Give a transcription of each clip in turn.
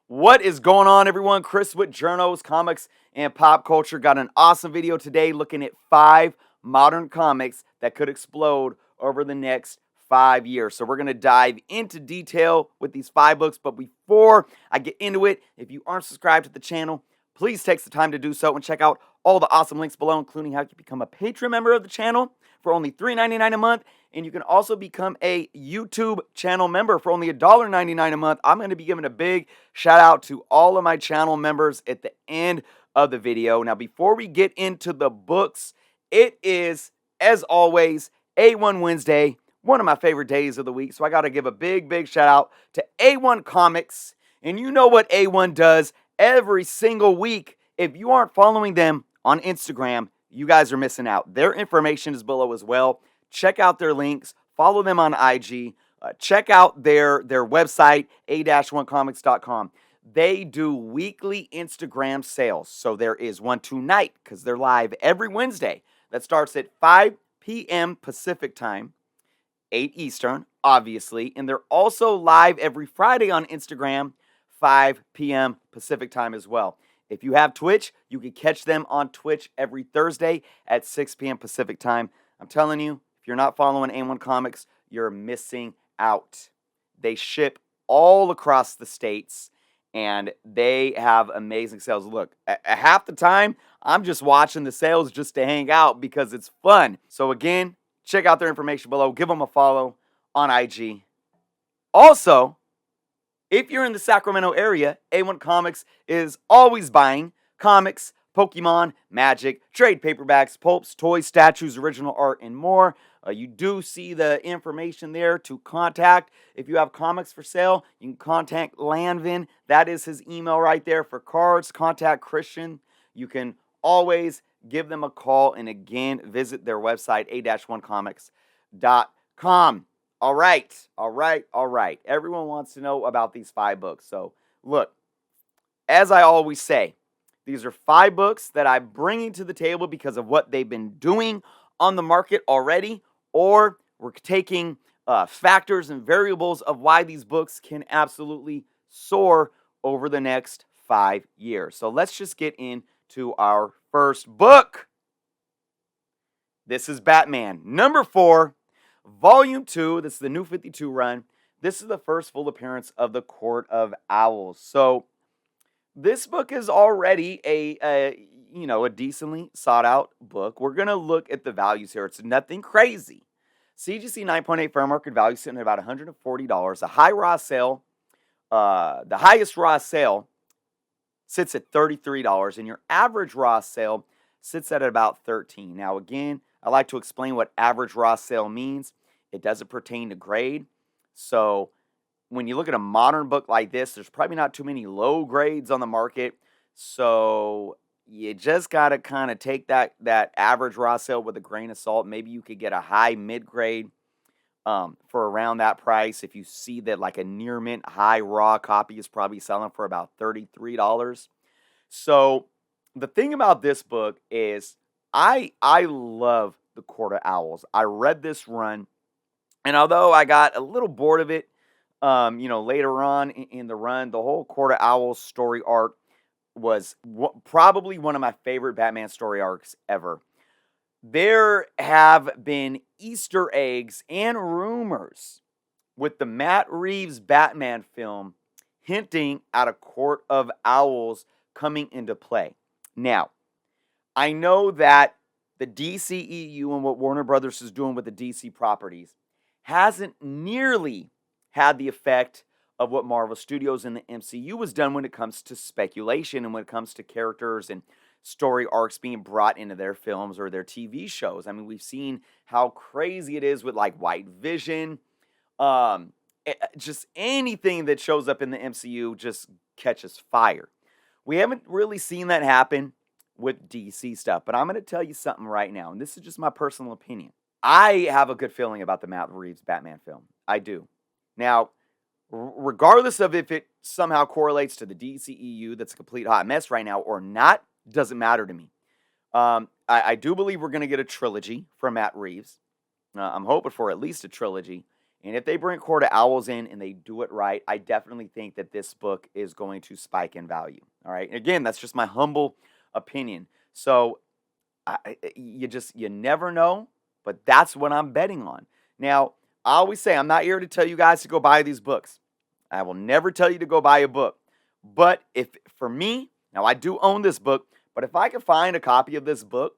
What is going on, everyone? Chris with Journos, Comics, and Pop Culture. Got an awesome video today looking at 5 modern comics that could explode over the next 5 years. So we're going to dive into detail with these 5 books. But before I get into it, if you aren't subscribed to the channel, please take the time to do so and check out all the awesome links below, including how you can become a Patreon member of the channel for only $3.99 a month. And you can also become a YouTube channel member for only $1.99 a month. I'm going to be giving a big shout out to all of my channel members at the end of the video. Now, before we get into the books, it is, as always, A1 Wednesday, one of my favorite days of the week. So I got to give a big shout out to A1 Comics. And you know what A1 does every single week. If you aren't following them on Instagram, you guys are missing out. Their information is below as well. Check out their links. Follow them on IG. Check out their website, a-1comics.com. They do weekly Instagram sales. So there is one tonight because they're live every Wednesday. That starts at 5 p.m. Pacific time, 8 Eastern, obviously. And they're also live every Friday on Instagram, 5 p.m. Pacific time as well. If you have Twitch, you can catch them on Twitch every Thursday at 6 p.m. Pacific time. I'm telling you, if you're not following A1 Comics, you're missing out. They ship all across the states, and they have amazing sales. Look, half the time, I'm just watching the sales just to hang out because it's fun. So again, check out their information below. Give them a follow on IG. Also, if you're in the Sacramento area, A1 Comics is always buying comics, Pokemon, Magic, trade paperbacks, pulps, toys, statues, original art, and more. You do see the information there to contact. If you have comics for sale, you can contact Lanvin. That is his email right there. For cards, contact Christian. You can always give them a call. And again, visit their website, a-1comics.com. All right. Everyone wants to know about these 5 books. So, look, as I always say, these are 5 books that I'm bringing to the table because of what they've been doing on the market already, or we're taking factors and variables of why these books can absolutely soar over the next 5 years. So let's just get into our first book. This is Batman, number 4, Volume 2. This is the New 52 run. This is the first full appearance of the Court of Owls. So this book is already a decently sought out book. We're going to look at the values here. It's nothing crazy. CGC 9.8 fair market value sitting at about $140. The highest raw sale sits at $33, and your average raw sale sits at about $13. Now, again, I like to explain what average raw sale means. It doesn't pertain to grade. So when you look at a modern book like this, there's probably not too many low grades on the market. So you just got to kind of take that average raw sale with a grain of salt. Maybe you could get a high mid-grade for around that price. If you see that like a near mint high raw copy is probably selling for about $33. So the thing about this book is I love the Court of Owls. I read this run, and although I got a little bored of it, later on in the run, the whole Court of Owls story arc was probably one of my favorite Batman story arcs ever. There have been Easter eggs and rumors with the Matt Reeves Batman film hinting at a Court of Owls coming into play. Now, I know that the DCEU and what Warner Brothers is doing with the DC properties hasn't nearly had the effect of what Marvel Studios and the MCU was done when it comes to speculation and when it comes to characters and story arcs being brought into their films or their TV shows. I mean, we've seen how crazy it is with like White Vision. Just anything that shows up in the MCU just catches fire. We haven't really seen that happen with DC stuff, but I'm going to tell you something right now, and this is just my personal opinion. I have a good feeling about the Matt Reeves Batman film. I do. Now, regardless of if it somehow correlates to the DCEU that's a complete hot mess right now or not, doesn't matter to me. I do believe we're going to get a trilogy from Matt Reeves. I'm hoping for at least a trilogy. And if they bring Court of Owls in and they do it right, I definitely think that this book is going to spike in value. All right. Again, that's just my humble opinion. So you never know, but that's what I'm betting on. Now, I always say I'm not here to tell you guys to go buy these books. I will never tell you to go buy a book. But if for me, now I do own this book, but if I could find a copy of this book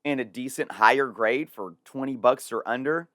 in a decent higher grade for 20 bucks or under,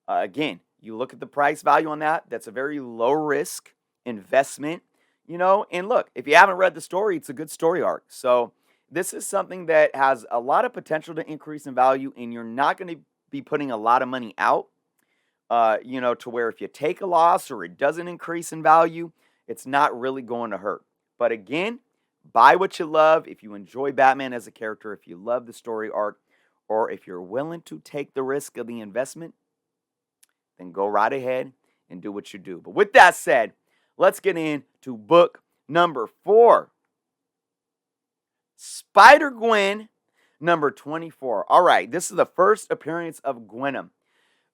again, you look at the price value on that, that's a very low risk investment, and look, if you haven't read the story, it's a good story arc. So this is something that has a lot of potential to increase in value, and you're not going to be putting a lot of money out, to where if you take a loss or it doesn't increase in value, it's not really going to hurt. But again, buy what you love. If you enjoy Batman as a character, if you love the story arc, or if you're willing to take the risk of the investment, then go right ahead and do what you do. But with that said, let's get into book number 4. Spider-GWEN, number 24. All right, this is the first appearance of GWENOM.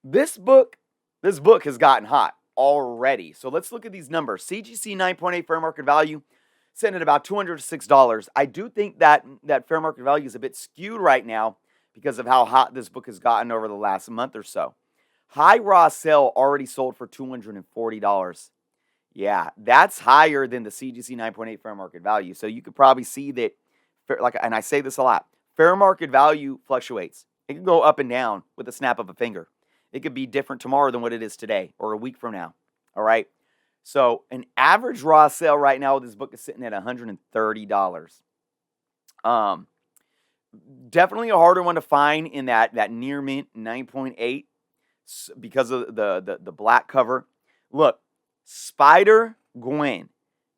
This book has gotten hot already. So let's look at these numbers. CGC 9.8 fair market value, sitting at about $206. I do think that fair market value is a bit skewed right now because of how hot this book has gotten over the last month or so. High raw sale already sold for $240. Yeah, that's higher than the CGC 9.8 fair market value. So you could probably see that, and I say this a lot, fair market value fluctuates. It can go up and down with a snap of a finger. It could be different tomorrow than what it is today or a week from now. All right. So an average raw sale right now with this book is sitting at $130. Definitely a harder one to find in that near mint 9.8 because of the black cover. Look, Spider-GWEN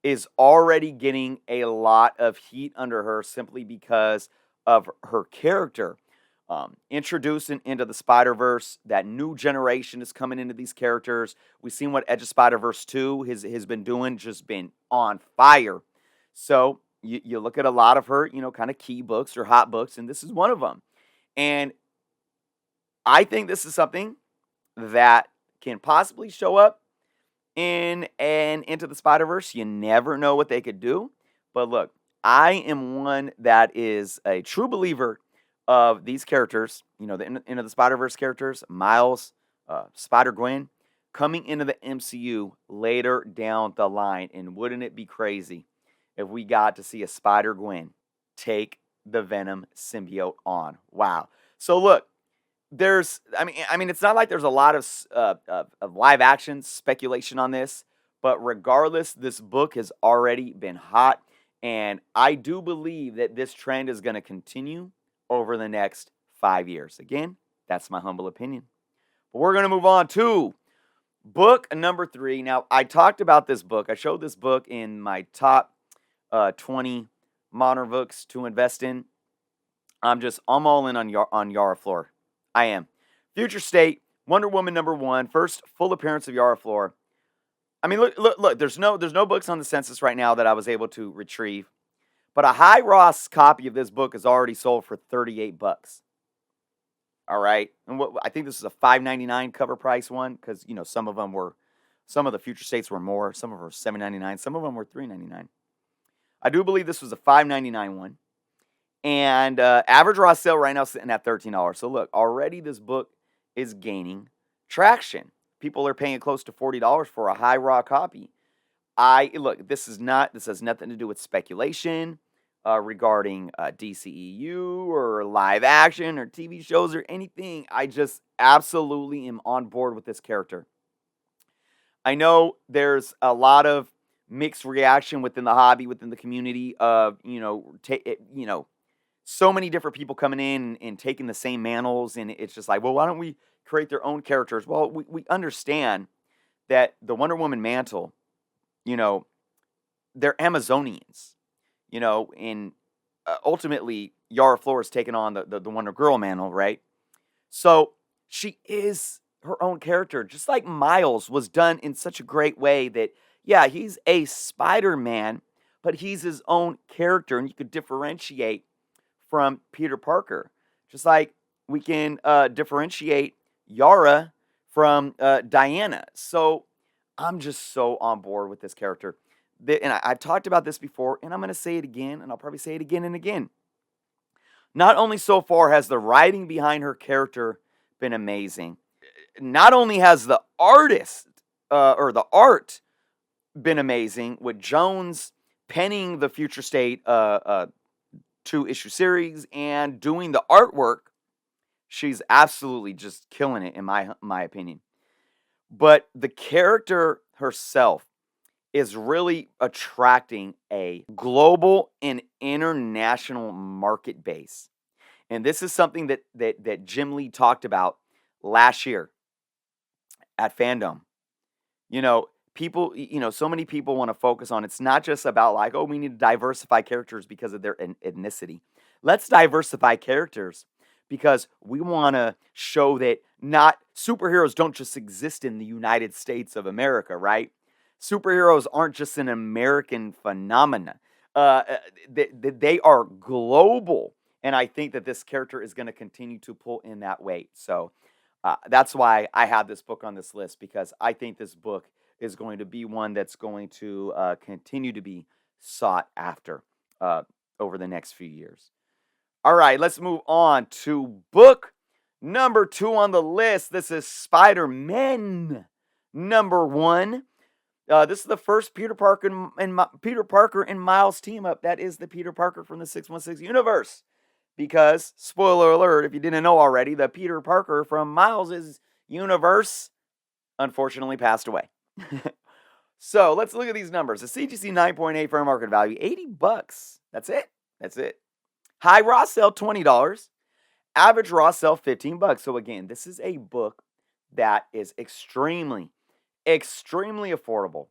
is already getting a lot of heat under her simply because of her character. Introducing into the Spider-Verse, that new generation is coming into these characters. We've seen what Edge of Spider-Verse 2 has been doing, just been on fire. So you look at a lot of her, kind of key books or hot books, and this is one of them. And I think this is something that can possibly show up in and Into the Spider-Verse. You never know what they could do. But look, I am one that is a true believer of these characters, the Into the Spider-Verse characters, Miles, Spider-GWEN, coming into the MCU later down the line. And wouldn't it be crazy if we got to see a Spider-GWEN take the Venom symbiote on? Wow. So look, it's not like there's a lot of live action speculation on this, but regardless, this book has already been hot, and I do believe that this trend is going to continue over the next 5 years. Again, that's my humble opinion. But we're going to move on to book number 3. Now, I talked about this book. I showed this book in my top 20 modern books to invest in. I'm all in on YARA FLOR. I am. Future State, Wonder Woman number 1, first full appearance of YARA FLOR. I mean, look. There's no books on the census right now that I was able to retrieve. But a high Ross copy of this book is already sold for $38. All right, and I think this is a $5.99 cover price one because some of the future states were more, some of them were $7.99, some of them were $3.99. I do believe this was a $5.99 one, and average raw sale right now is sitting at $13. So look, already this book is gaining traction. People are paying close to $40 for a high raw copy. This has nothing to do with speculation regarding DCEU or live action or TV shows or anything. I just absolutely am on board with this character. I know there's a lot of mixed reaction within the hobby, within the community of, so many different people coming in and taking the same mantles, and it's just like, well, why don't we create their own characters? Well, we understand that the Wonder Woman mantle, they're Amazonians, and ultimately Yara FLOR is taking on the Wonder Girl mantle, right? So she is her own character, just like Miles was done in such a great way that, yeah, he's a Spider-Man, but he's his own character, and you could differentiate from Peter Parker. Just like we can differentiate Yara from Diana. So I'm just so on board with this character. I've talked about this before, and I'm going to say it again, and I'll probably say it again and again. Not only so far has the writing behind her character been amazing, not only has the artist or the art been amazing with Jones penning the Future State 2-issue series and doing the artwork, she's absolutely just killing it in my opinion. But the character herself is really attracting a global and international market base. And this is something that Jim Lee talked about last year at Fandom. People, so many people want to focus on, it's not just about like, oh, we need to diversify characters because of their ethnicity. Let's diversify characters because we want to show that not superheroes don't just exist in the United States of America, right? Superheroes aren't just an American phenomenon. They are global. And I think that this character is going to continue to pull in that weight. So that's why I have this book on this list, because I think this book is going to be one that's going to continue to be sought after over the next few years. All right, let's move on to book number 2 on the list. This is Spider-Man #1. This is the first Peter Parker and Miles team up. That is the Peter Parker from the 616 universe. Because, spoiler alert, if you didn't know already, the Peter Parker from Miles' universe unfortunately passed away. So, let's look at these numbers. The CGC 9.8 fair market value, $80. That's it. High raw sale, $20. Average raw sale, $15. So, again, this is a book that is extremely affordable.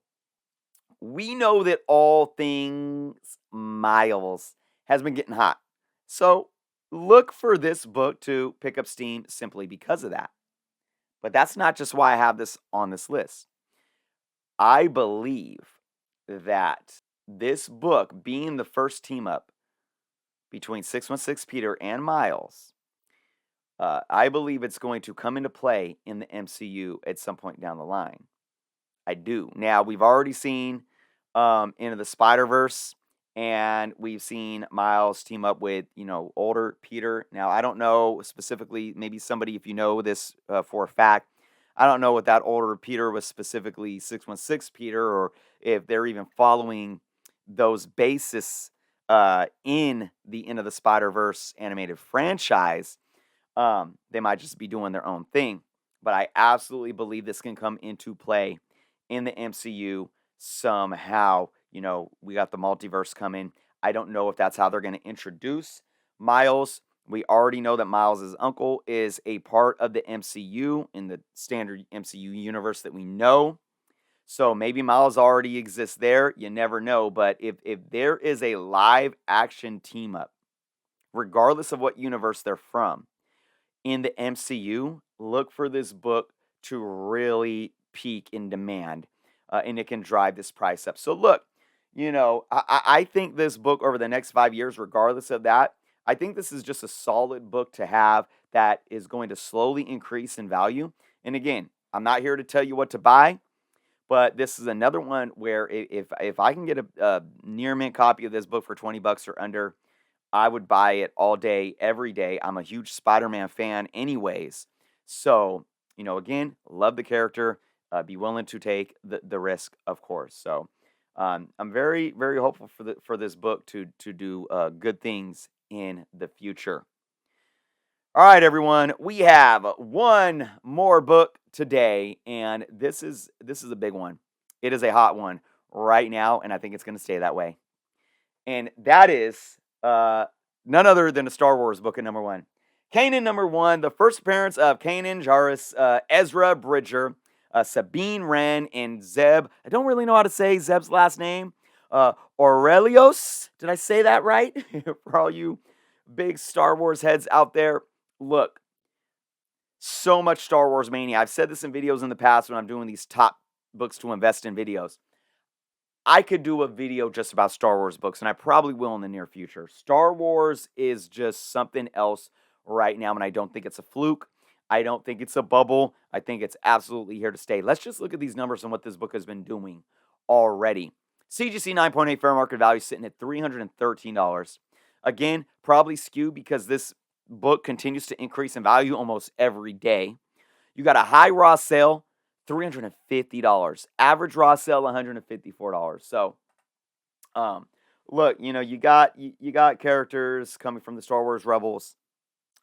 We know that all things Miles has been getting hot. So, look for this book to pick up steam simply because of that. But that's not just why I have this on this list. I believe that this book, being the first team up between 616 Peter and Miles, I believe it's going to come into play in the MCU at some point down the line. I do. Now, we've already seen Into the Spider-Verse, and we've seen Miles team up with, older Peter. Now, I don't know specifically, maybe somebody, if you know this for a fact, I don't know what that older Peter was specifically 616 Peter, or if they're even following those bases in the Into the Spider-Verse animated franchise. They might just be doing their own thing. But I absolutely believe this can come into play in the MCU somehow. We got the multiverse coming. I don't know if that's how they're going to introduce Miles. We already know that Miles' uncle is a part of the MCU in the standard MCU universe that we know. So maybe Miles already exists there. You never know. But if there is a live action team up, regardless of what universe they're from, in the MCU, look for this book to really peak in demand. And it can drive this price up. So look, I think this book over the next 5 years, regardless of that, I think this is just a solid book to have that is going to slowly increase in value. And again, I'm not here to tell you what to buy, but this is another one where if I can get a near mint copy of this book for $20 or under, I would buy it all day, every day. I'm a huge Spider-Man fan anyways. So, again, love the character. Be willing to take the risk, of course. So, I'm very, very hopeful for this book to do good things in the future. All right, everyone, we have one more book today, and this is a big one. It is a hot one right now, and I think it's going to stay that way. And that is none other than a Star Wars book at #1. KANAN #1, the first appearance of KANAN, JARRUS, EZRA Bridger, SABINE, WREN, and Zeb. I don't really know how to say Zeb's last name. ORRELIOS. Did I say that right? For all you big Star Wars heads out there, look, so much Star Wars mania. I've said this in videos in the past when I'm doing these top books to invest in videos. I could do a video just about Star Wars books, and I probably will in the near future. Star Wars is just something else right now, and I don't think it's a fluke. I don't think it's a bubble. I think it's absolutely here to stay. Let's just look at these numbers and what this book has been doing already. CGC 9.8 fair market value sitting at $313. Again, probably skewed because this book continues to increase in value almost every day. You got a high raw sale, $350. Average raw sale, $154. So, look, you got characters coming from the Star Wars Rebels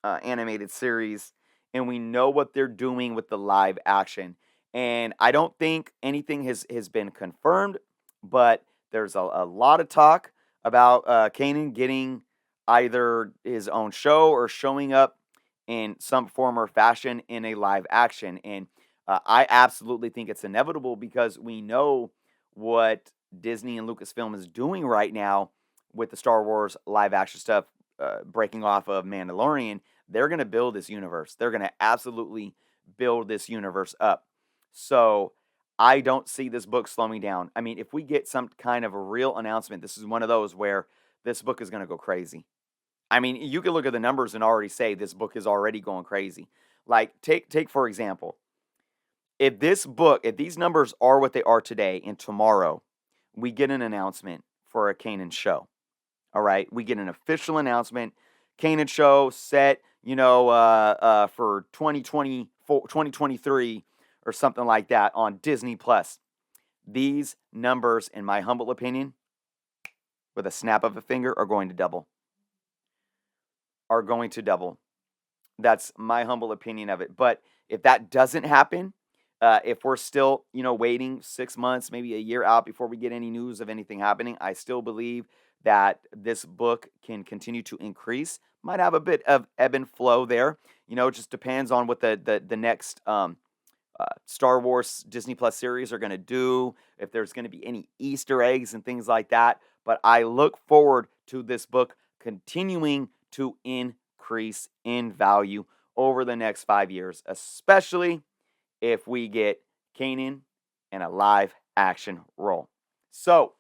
animated series, and we know what they're doing with the live action. And I don't think anything has been confirmed, but there's a lot of talk about Kanan getting either his own show or showing up in some form or fashion in a live action. And I absolutely think it's inevitable because we know what Disney and Lucasfilm is doing right now with the Star Wars live action stuff, breaking off of Mandalorian. They're going to build this universe. They're going to absolutely build this universe up. So I don't see this book slowing down. I mean, if we get some kind of a real announcement, this is one of those where this book is going to go crazy. I mean, you can look at the numbers and already say this book is already going crazy. Like, take for example, if these numbers are what they are today, and tomorrow we get an announcement for a Kanan show, all right, we get an official announcement, Kanan show set, for 2023 or something like that on Disney Plus. These numbers, in my humble opinion, with a snap of a finger, are going to double. That's my humble opinion of it. But if that doesn't happen, if we're still, waiting 6 months, maybe a year out before we get any news of anything happening, I still believe that this book can continue to increase. Might have a bit of ebb and flow there. It just depends on what the next Star Wars Disney Plus series are going to do, if there's going to be any Easter eggs and things like that. But I look forward to this book continuing to increase in value over the next 5 years, especially if we get Kanan in a live action role. So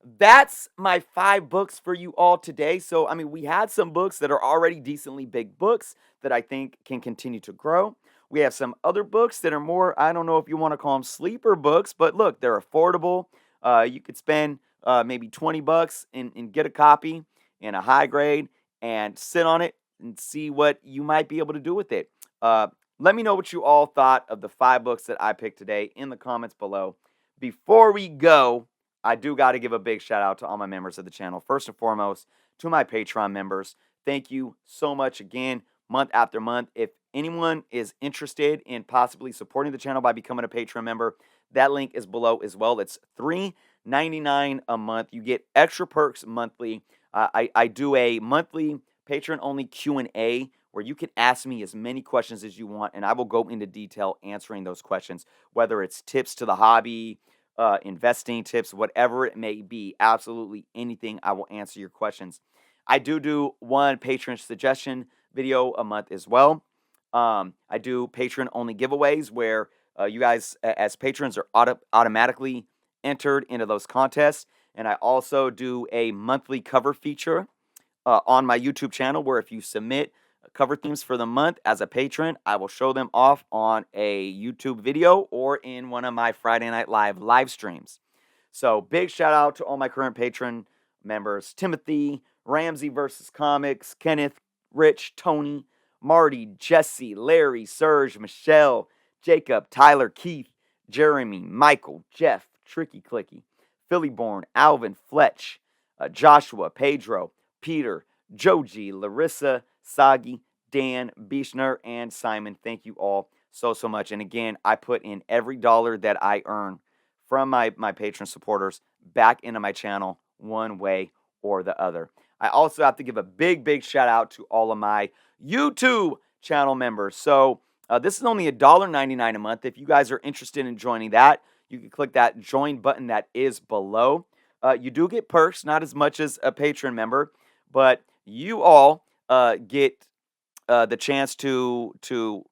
that's my 5 books for you all today. So, I mean, we had some books that are already decently big books that I think can continue to grow. We have some other books that are more, I don't know if you want to call them sleeper books, but look, they're affordable. You could spend maybe $20 and get a copy in a high grade and sit on it and see what you might be able to do with it. Let me know what you all thought of the 5 books that I picked today in the comments below. Before we go, I do got to give a big shout out to all my members of the channel. First and foremost, to my Patreon members. Thank you so much again, month after month. If anyone is interested in possibly supporting the channel by becoming a Patreon member, that link is below as well. It's $3.99 a month. You get extra perks monthly. I do a monthly Patreon-only Q&A where you can ask me as many questions as you want, and I will go into detail answering those questions, whether it's tips to the hobby, investing tips, whatever it may be. Absolutely anything, I will answer your questions. I do one patron suggestion video a month as well. I do patron-only giveaways where you guys, as patrons, are automatically entered into those contests. And I also do a monthly cover feature on my YouTube channel where if you submit cover themes for the month as a patron, I will show them off on a YouTube video or in one of my Friday Night live streams. So big shout out to all my current patron members: Timothy, Ramsey vs. Comics, Kenneth, Rich, Tony, Marty, Jesse, Larry, Serge, Michelle, Jacob, Tyler, Keith, Jeremy, Michael, Jeff, Tricky Clicky, Phillyborn, Alvin, Fletch, Joshua, Pedro, Peter, Joji, Larissa, Sagi, Dan, Bishner, and Simon. Thank you all so much. And again, I put in every dollar that I earn from my patron supporters back into my channel one way or the other. I also have to give a big shout out to all of my YouTube channel members. So this is only $1.99 a month. If you guys are interested in joining that, you can click that join button that is below. You do get perks, not as much as a patron member, but you all get the chance to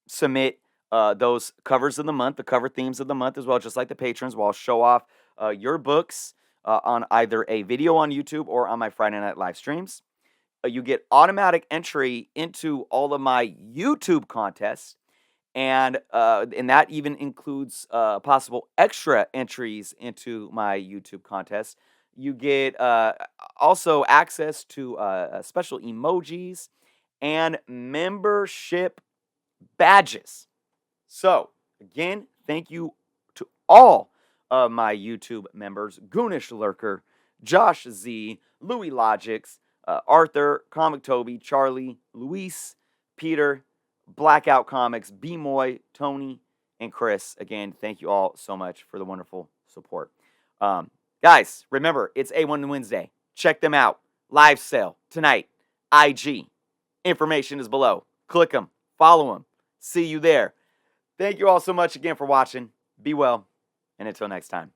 submit those covers of the month, the cover themes of the month as well, just like the patrons, will show off your books on either a video on YouTube or on my Friday night live streams. You get automatic entry into all of my YouTube contests, and that even includes possible extra entries into my YouTube contest. You get also access to special emojis and membership badges. So, again, thank you to all of my YouTube members: Goonish Lurker, Josh Z, Louis Logix, Arthur, Comic Toby, Charlie, Luis, Peter, Blackout Comics, B-Moy, Tony, and Chris. Again, thank you all so much for the wonderful support. Guys, remember, it's A1 Wednesday. Check them out. Live sale tonight. IG. Information is below. Click them. Follow them. See you there. Thank you all so much again for watching. Be well, and until next time.